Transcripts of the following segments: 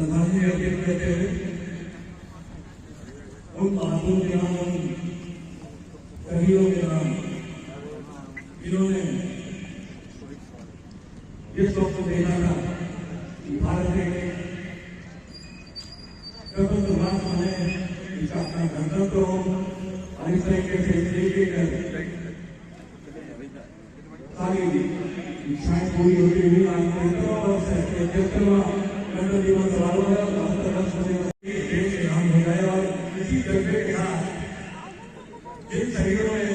प्रधानमंत्री अपील करते हुए उन महापुरुषों के नाम, उन कवियों के नाम जिन्होंने इस वक्त देखा था कि भारत के स्वतंत्र राष्ट्र में इसका अपना गणतंत्र हो और इस तरीके से लेकर सारी इच्छाएं पूरी होती हुई आज गणतंत्र दिवस समारोह है। देश के नाम हो गए और इसी जज्बे के साथ जिन शहीदों ने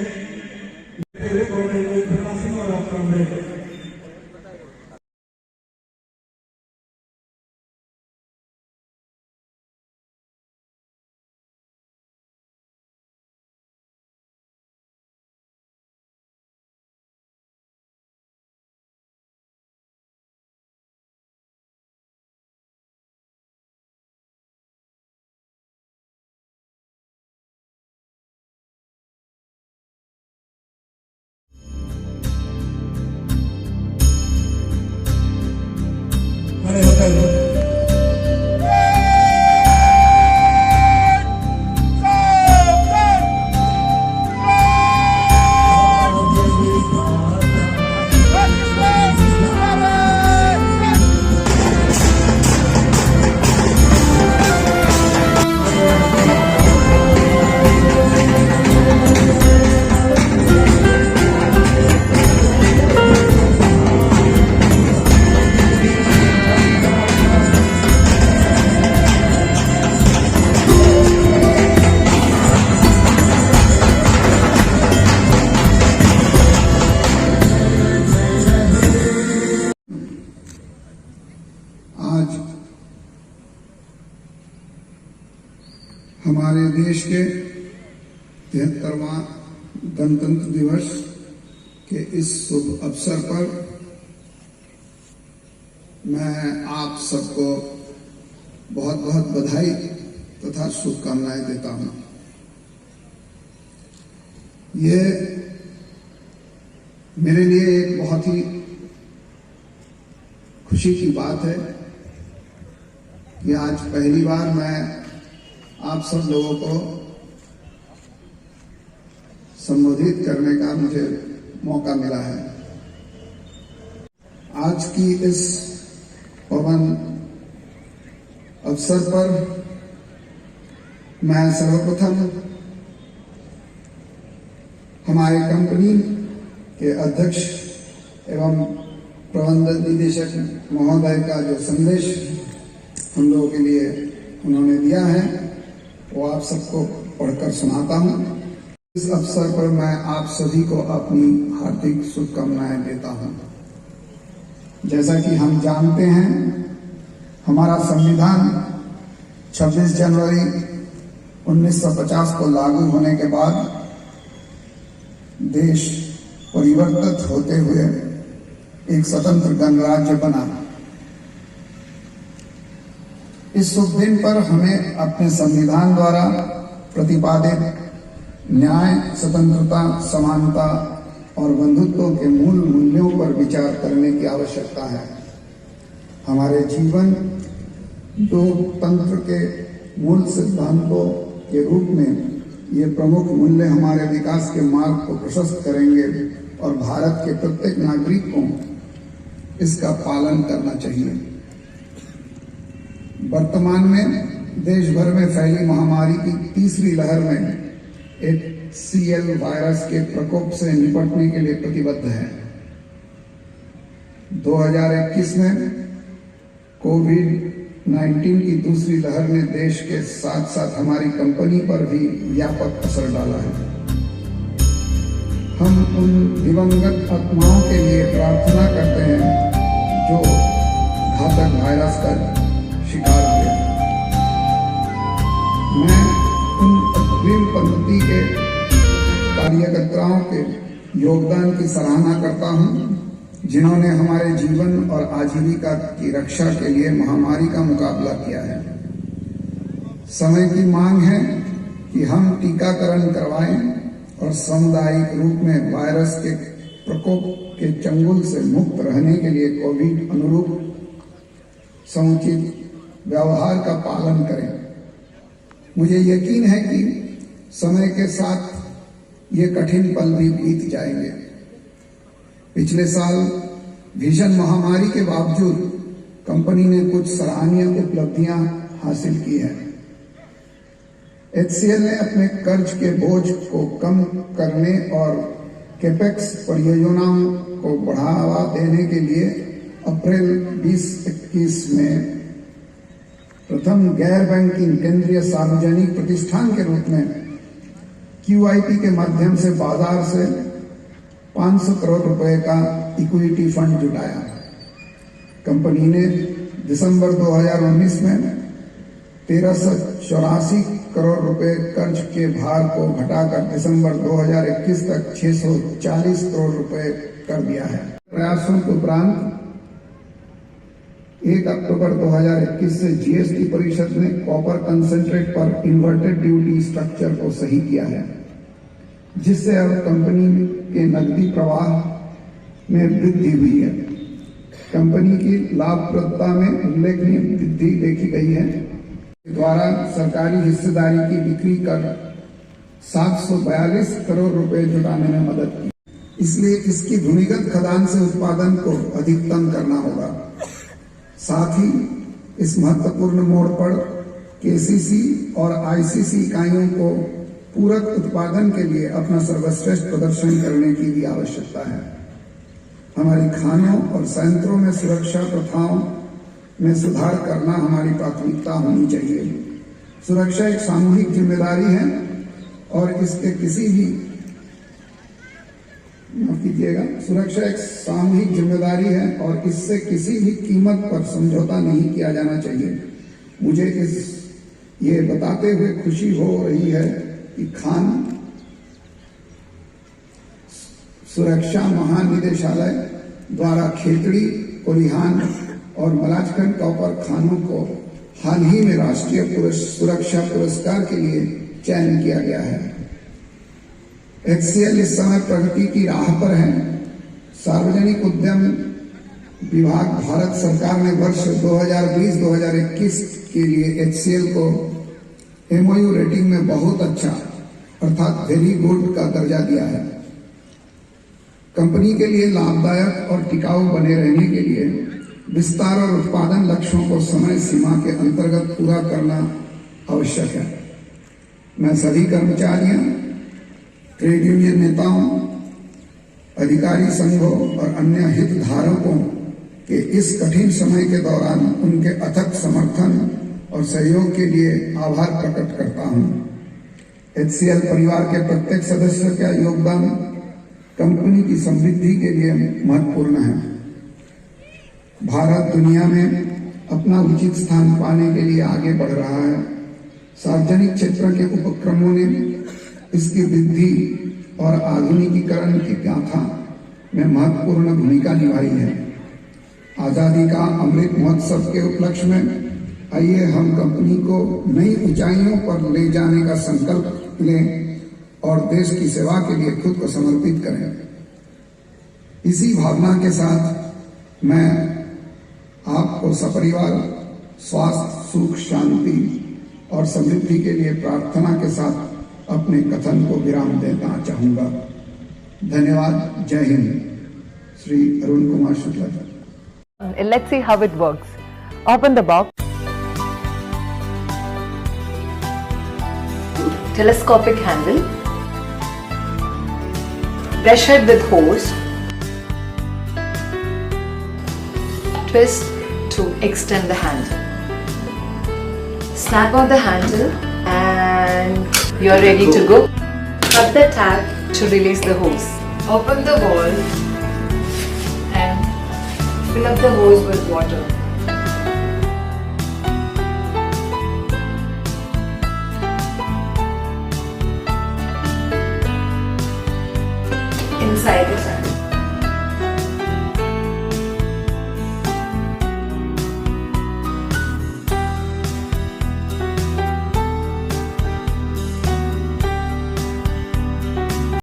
और हमारे देश के 73वां गणतंत्र दिवस के इस शुभ अवसर पर मैं आप सबको बहुत बहुत बधाई तथा शुभकामनाएं देता हूं। ये मेरे लिए एक बहुत ही खुशी की बात है कि आज पहली बार मैं आप सब लोगों को संबोधित करने का मुझे मौका मिला है। आज की इस पवन अवसर पर मैं सर्वप्रथम हमारे कंपनी के अध्यक्ष एवं प्रबंध निदेशक महोदय का जो संदेश हम लोगों के लिए उन्होंने दिया है वो आप सबको पढ़कर सुनाता हूं। इस अवसर पर मैं आप सभी को अपनी हार्दिक शुभकामनाएं देता हूं। जैसा कि हम जानते हैं, हमारा संविधान 26 जनवरी 1950 को लागू होने के बाद देश परिवर्तित होते हुए एक स्वतंत्र गणराज्य बना। इस शुभ दिन पर हमें अपने संविधान द्वारा प्रतिपादित न्याय, स्वतंत्रता, समानता और बंधुत्व के मूल मूल्यों पर विचार करने की आवश्यकता है। हमारे जीवन लोकतंत्र के मूल सिद्धांतों के रूप में ये प्रमुख मूल्य हमारे विकास के मार्ग को प्रशस्त करेंगे और भारत के प्रत्येक नागरिक को इसका पालन करना चाहिए। वर्तमान में देश भर में फैली महामारी की तीसरी लहर में HCL वायरस के प्रकोप से निपटने के लिए प्रतिबद्ध है। 2021 में कोविड-19 की दूसरी लहर ने देश के साथ साथ हमारी कंपनी पर भी व्यापक असर डाला है। हम उन दिवंगत आत्माओं के लिए प्रार्थना करते हैं जो घातक वायरस का शिकार हुए। मैं उन अग्रिम पंक्ति के कार्यकर्ताओं के योगदान की सराहना करता हूं जिन्होंने हमारे जीवन और आजीविका की रक्षा के लिए महामारी का मुकाबला किया है। समय की मांग है कि हम टीकाकरण करवाएं और सामुदायिक रूप में वायरस के प्रकोप के चंगुल से मुक्त रहने के लिए कोविड अनुरूप समुचित व्यवहार का पालन करें। मुझे यकीन है कि समय के साथ ये कठिन पल भी बीत जाएंगे। पिछले साल भीषण महामारी के बावजूद कंपनी ने कुछ सराहनीय उपलब्धियां हासिल की हैं। HCL ने अपने कर्ज के बोझ को कम करने और कैपेक्स परियोजनाओं को बढ़ावा देने के लिए अप्रैल 2021 में प्रथम गैर बैंकिंग केंद्रीय सार्वजनिक प्रतिष्ठान के रूप में QIP के माध्यम से बाजार से 500 करोड़ रुपए का इक्विटी फंड जुटाया। कंपनी ने दिसंबर 2019 में 1384 करोड़ रुपए कर्ज के भार को घटाकर दिसंबर 2021 तक 640 करोड़ रुपए कर दिया है। प्रयासों के उपरांत 1 अक्टूबर 2021 से GST परिषद ने कॉपर कंसंट्रेट पर इन्वर्टेड ड्यूटी स्ट्रक्चर को सही किया है, जिससे अब कंपनी के नकदी प्रवाह में वृद्धि हुई है। कंपनी की लाभप्रदता में उल्लेखनीय वृद्धि देखी गई है। द्वारा सरकारी हिस्सेदारी की बिक्री कर 742 करोड़ रुपए जुटाने में मदद की। इसलिए इसकी भूमिगत खदान से उत्पादन को अधिकतम करना होगा। साथ ही इस महत्वपूर्ण मोड़ पर KCC और ICC इकाइयों को पूरक उत्पादन के लिए अपना सर्वश्रेष्ठ प्रदर्शन करने की भी आवश्यकता है। हमारी खानों और संयंत्रों में सुरक्षा प्रथाओं में सुधार करना हमारी प्राथमिकता होनी चाहिए। सुरक्षा एक सामूहिक जिम्मेदारी है और इसके किसी भी सुरक्षा एक सामूहिक जिम्मेदारी है और इससे किसी भी कीमत पर समझौता नहीं किया जाना चाहिए। मुझे ये बताते हुए खुशी हो रही है कि खान सुरक्षा महानिदेशालय द्वारा खेतड़ी, कोलिहान और मलाजखंड कॉपर खानों को हाल ही में राष्ट्रीय सुरक्षा पुरस्कार के लिए चयन किया गया है। HCL इस समय प्रगति की राह पर है। सार्वजनिक उद्यम विभाग भारत सरकार ने वर्ष 2020-2021 के लिए HCL को MOU रेटिंग में बहुत अच्छा अर्थात वेरी गुड का दर्जा दिया है। कंपनी के लिए लाभदायक और टिकाऊ बने रहने के लिए विस्तार और उत्पादन लक्ष्यों को समय सीमा के अंतर्गत पूरा करना आवश्यक है। मैं सभी कर्मचारियों, ट्रेड यूनियन नेताओं, अधिकारी संघों और अन्य हितधारकों के इस कठिन समय के दौरान उनके अथक समर्थन और सहयोग के लिए आभार प्रकट करता हूं। HCL परिवार के प्रत्येक सदस्य का योगदान कंपनी की समृद्धि के लिए महत्वपूर्ण है। भारत दुनिया में अपना उचित स्थान पाने के लिए आगे बढ़ रहा है। सार्वजनिक क्षेत्र के उपक्रमों ने इसकी वृद्धि और आधुनिकीकरण की गाथा में महत्वपूर्ण भूमिका निभाई है। आजादी का अमृत महोत्सव के उपलक्ष्य में आइए हम कंपनी को नई ऊंचाइयों पर ले जाने का संकल्प लें और देश की सेवा के लिए खुद को समर्पित करें। इसी भावना के साथ मैं आपको सपरिवार स्वास्थ्य, सुख, शांति और समृद्धि के लिए प्रार्थना के साथ अपने कथन को विराम देना चाहूंगा। धन्यवाद। जय Hind. Shri Arun Kumar Shukla. Let's see how it works. Open the box. Telescopic handle. Brush head with hose. Twist to extend the handle. Snap on the handle and you're ready to go. Cut the tab to release the hose. Open the valve and fill up the hose with water. Inside the tank.